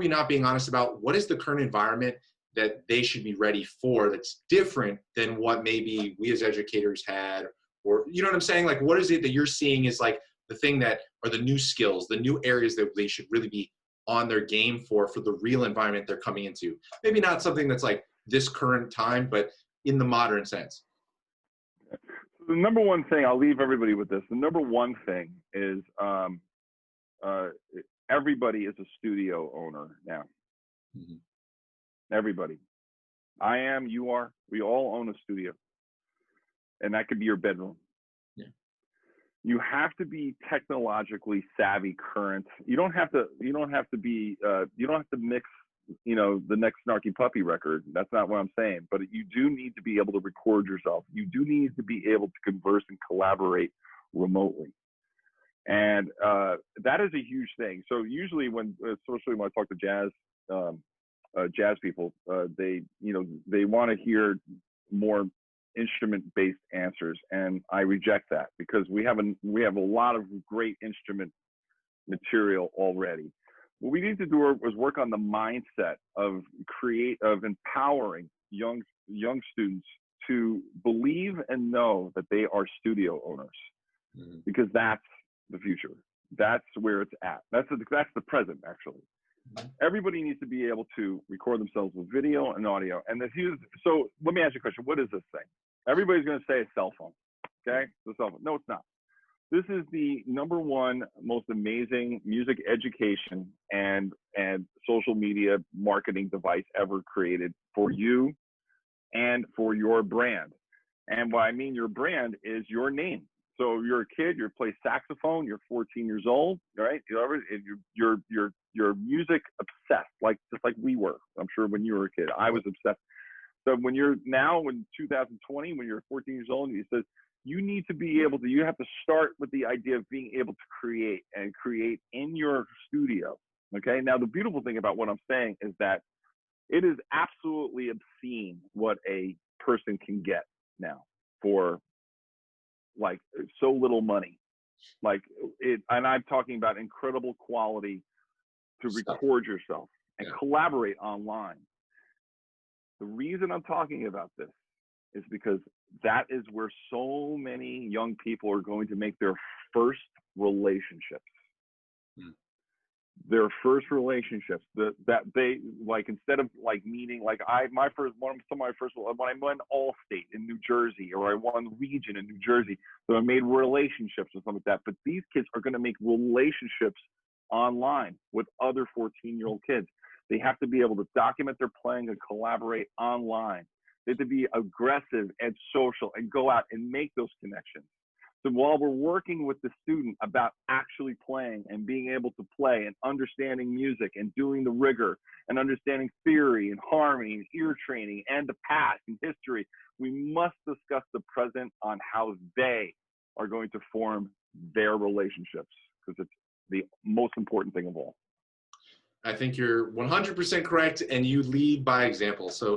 we not being honest about what is the current environment that they should be ready for that's different than what maybe we as educators had? Or, you know what I'm saying? Like, what is it that you're seeing is like the thing that are the new skills, the new areas that they should really be on their game for the real environment they're coming into? Maybe not something that's like this current time, but in the modern sense. The number one thing, I'll leave everybody with this. The number one thing is everybody is a studio owner now. Mm-hmm. Everybody. I am, you are, we all own a studio. And that could be your bedroom. Yeah. You have to be technologically savvy, current. You don't have to mix, the next Snarky Puppy record. That's not what I'm saying. But you do need to be able to record yourself. You do need to be able to converse and collaborate remotely. And that is a huge thing. So usually especially when I talk to jazz people, they want to hear more instrument-based answers, and I reject that because we have a lot of great instrument material already. What we need to do is work on the mindset of empowering young students to believe and know that they are studio owners, mm-hmm. because that's the future. That's where it's at. That's the present, actually. Mm-hmm. Everybody needs to be able to record themselves with video and audio. And so let me ask you a question. What is this thing? Everybody's going to say a cell phone. Okay? It's a cell phone. No, it's not. This is the number one most amazing music education and social media marketing device ever created for you and for your brand. And what I mean your brand is your name. So you're a kid, you play saxophone, you're 14 years old, right? You're music obsessed, just like we were. I'm sure when you were a kid, I was obsessed. So when you're now in 2020, when you're 14 years old, and he says, you have to start with the idea of being able to create in your studio. Okay. Now, the beautiful thing about what I'm saying is that it is absolutely obscene what a person can get now for like so little money. And I'm talking about incredible quality to record yourself and collaborate online. The reason I'm talking about this is because that is where so many young people are going to make their first relationships. Hmm. Their first relationships that they like, instead of like meeting, like when I won Allstate in New Jersey, or I won Region in New Jersey, so I made relationships or something like that. But these kids are going to make relationships online with other 14-year-old kids. They have to be able to document their playing and collaborate online. They have to be aggressive and social and go out and make those connections. So while we're working with the student about actually playing and being able to play and understanding music and doing the rigor and understanding theory and harmony and ear training and the past and history, we must discuss the present on how they are going to form their relationships, because it's the most important thing of all. I think you're 100% correct, and you lead by example. So